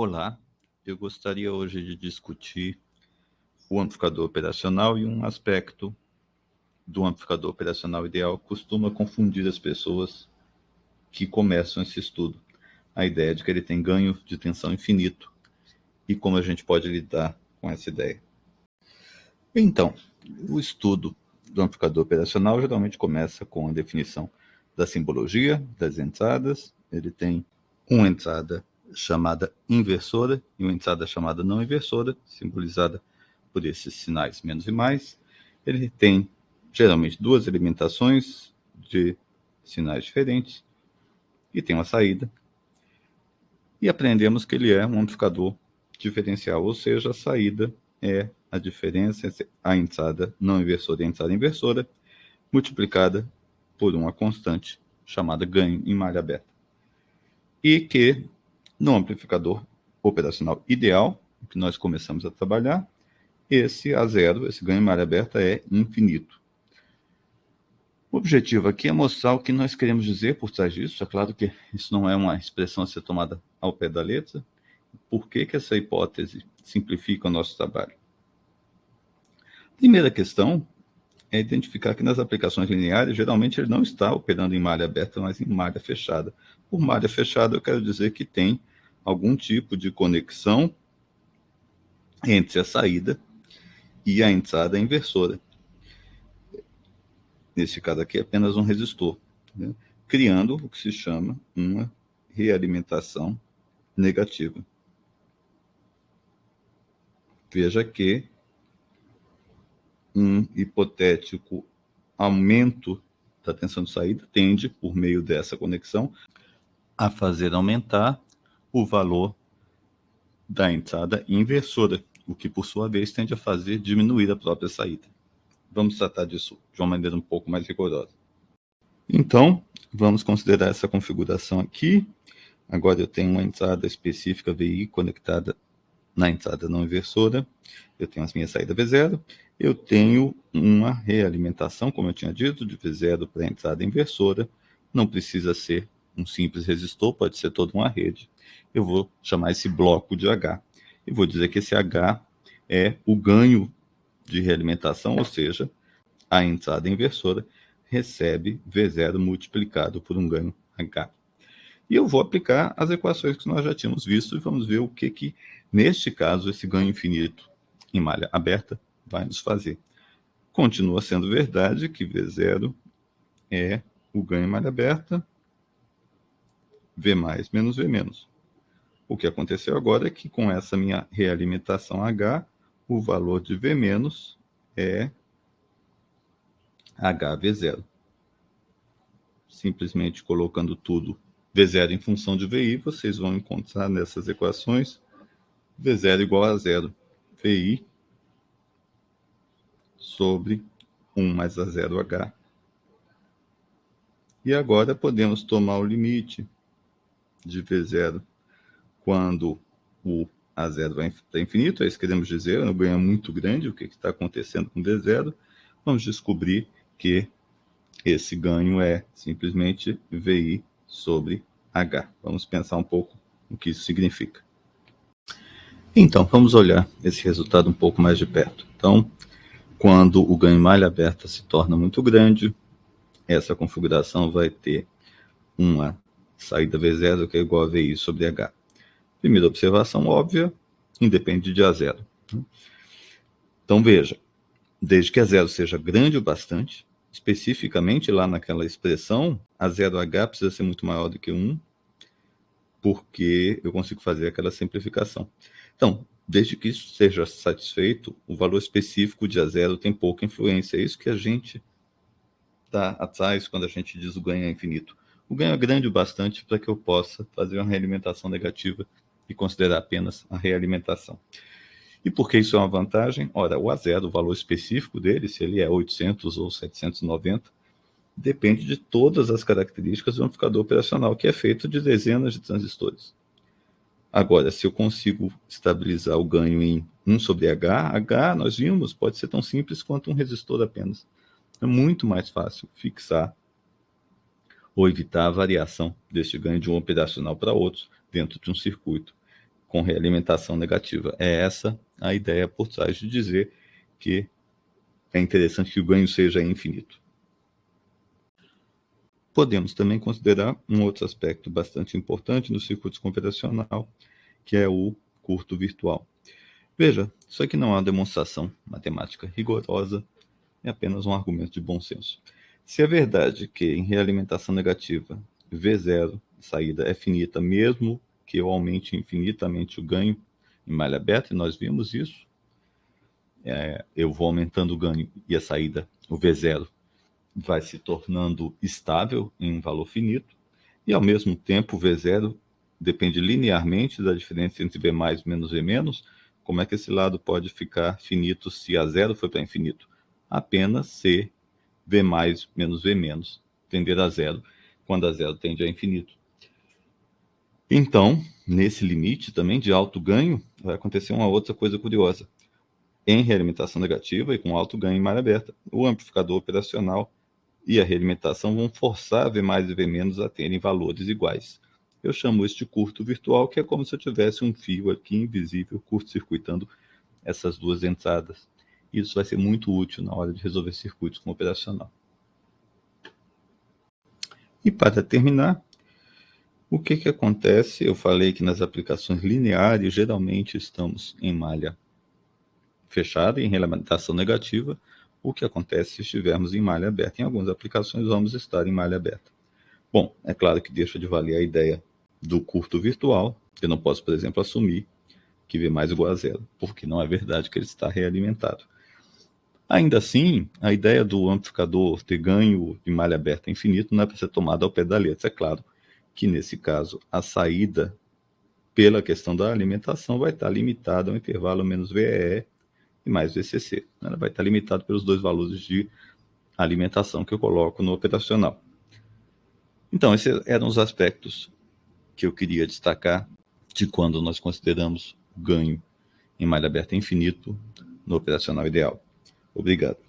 Olá, eu gostaria hoje de discutir o amplificador operacional e um aspecto do amplificador operacional ideal que costuma confundir as pessoas que começam esse estudo. A ideia de que ele tem ganho de tensão infinito e como a gente pode lidar com essa ideia. Então, o estudo do amplificador operacional geralmente começa com a definição da simbologia das entradas. Ele tem uma entrada chamada inversora e uma entrada chamada não inversora, simbolizada por esses sinais menos e mais. Ele tem geralmente duas alimentações de sinais diferentes e tem uma saída. E aprendemos que ele é um amplificador diferencial, ou seja, a saída é a diferença entre a entrada não inversora e a entrada inversora, multiplicada por uma constante chamada ganho em malha aberta. E que no amplificador operacional ideal, que nós começamos a trabalhar, esse A0, esse ganho em malha aberta, é infinito. O objetivo aqui é mostrar o que nós queremos dizer por trás disso. É claro que isso não é uma expressão a ser tomada ao pé da letra. Por que essa hipótese simplifica o nosso trabalho? Primeira questão é identificar que nas aplicações lineares, geralmente ele não está operando em malha aberta, mas em malha fechada. Por malha fechada, eu quero dizer que tem algum tipo de conexão entre a saída e a entrada inversora. Nesse caso aqui, é apenas um resistor, né? Criando o que se chama uma realimentação negativa. Veja que um hipotético aumento da tensão de saída tende, por meio dessa conexão, a fazer aumentar o valor da entrada inversora, o que, por sua vez, tende a fazer diminuir a própria saída. Vamos tratar disso de uma maneira um pouco mais rigorosa. Então, vamos considerar essa configuração aqui. Agora eu tenho uma entrada específica VI conectada na entrada não inversora. Eu tenho a minha saída V0. Eu tenho uma realimentação, como eu tinha dito, de V0 para a entrada inversora. Não precisa ser um simples resistor, pode ser toda uma rede. Eu vou chamar esse bloco de H. E vou dizer que esse H é o ganho de realimentação, ou seja, a entrada inversora recebe V0 multiplicado por um ganho H. E eu vou aplicar as equações que nós já tínhamos visto e vamos ver o que neste caso, esse ganho infinito em malha aberta vai nos fazer. Continua sendo verdade que V0 é o ganho em malha aberta, V mais menos V menos. O que aconteceu agora é que com essa minha realimentação H, o valor de V menos é HV0. Simplesmente colocando tudo V0 em função de VI, vocês vão encontrar nessas equações V0 igual a zero. VI sobre 1 mais A0H. E agora podemos tomar o limite de V0 quando o A0 vai para infinito, é isso que queremos dizer, um ganho muito grande, o que está acontecendo com V0. Vamos descobrir que esse ganho é simplesmente VI sobre H. Vamos pensar um pouco o que isso significa. Então, vamos olhar esse resultado um pouco mais de perto. Então, quando o ganho em malha aberta se torna muito grande, essa configuração vai ter uma saída V0 que é igual a VI sobre H. Primeira observação óbvia, independe de A0. Então, veja, desde que A0 seja grande o bastante, especificamente lá naquela expressão, A0H precisa ser muito maior do que 1, porque eu consigo fazer aquela simplificação. Então, desde que isso seja satisfeito, o valor específico de A0 tem pouca influência. É isso que a gente está atrás quando a gente diz o ganho é infinito. O ganho é grande o bastante para que eu possa fazer uma realimentação negativa e considerar apenas a realimentação. E por que isso é uma vantagem? Ora, o A0, o valor específico dele, se ele é 800 ou 790, depende de todas as características do amplificador operacional, que é feito de dezenas de transistores. Agora, se eu consigo estabilizar o ganho em 1 sobre H, nós vimos, pode ser tão simples quanto um resistor apenas. É muito mais fácil fixar ou evitar a variação deste ganho de um operacional para outro dentro de um circuito. com realimentação negativa. É essa a ideia por trás de dizer que é interessante que o ganho seja infinito. Podemos também considerar um outro aspecto bastante importante no circuito computacional, que é o curto virtual. Veja, isso aqui não é uma demonstração matemática rigorosa, é apenas um argumento de bom senso. Se é verdade que em realimentação negativa V0, saída é finita, mesmo que eu aumente infinitamente o ganho em malha aberta, e nós vimos isso, eu vou aumentando o ganho e a saída, o V0, vai se tornando estável em um valor finito, e ao mesmo tempo o V0 depende linearmente da diferença entre V mais menos V menos. Como é que esse lado pode ficar finito se a zero foi para infinito? Apenas se V mais menos V menos tender a zero, quando a zero tende a infinito. Então, nesse limite também de alto ganho, vai acontecer uma outra coisa curiosa. Em realimentação negativa e com alto ganho em malha aberta, o amplificador operacional e a realimentação vão forçar V mais e V menos a terem valores iguais. Eu chamo isso de curto virtual, que é como se eu tivesse um fio aqui invisível curto-circuitando essas duas entradas. Isso vai ser muito útil na hora de resolver circuitos com operacional. E para terminar, o que acontece? Eu falei que nas aplicações lineares, geralmente estamos em malha fechada, em realimentação negativa. O que acontece se estivermos em malha aberta? Em algumas aplicações, vamos estar em malha aberta. Bom, é claro que deixa de valer a ideia do curto virtual. Eu não posso, por exemplo, assumir que V mais igual a zero, porque não é verdade que ele está realimentado. Ainda assim, a ideia do amplificador ter ganho de malha aberta infinito não é para ser tomada ao pé da letra. É claro que, nesse caso, a saída, pela questão da alimentação, vai estar limitada ao intervalo menos VEE e mais VCC. Ela vai estar limitada pelos dois valores de alimentação que eu coloco no operacional. Então, esses eram os aspectos que eu queria destacar de quando nós consideramos ganho em malha aberta infinito no operacional ideal. Obrigado.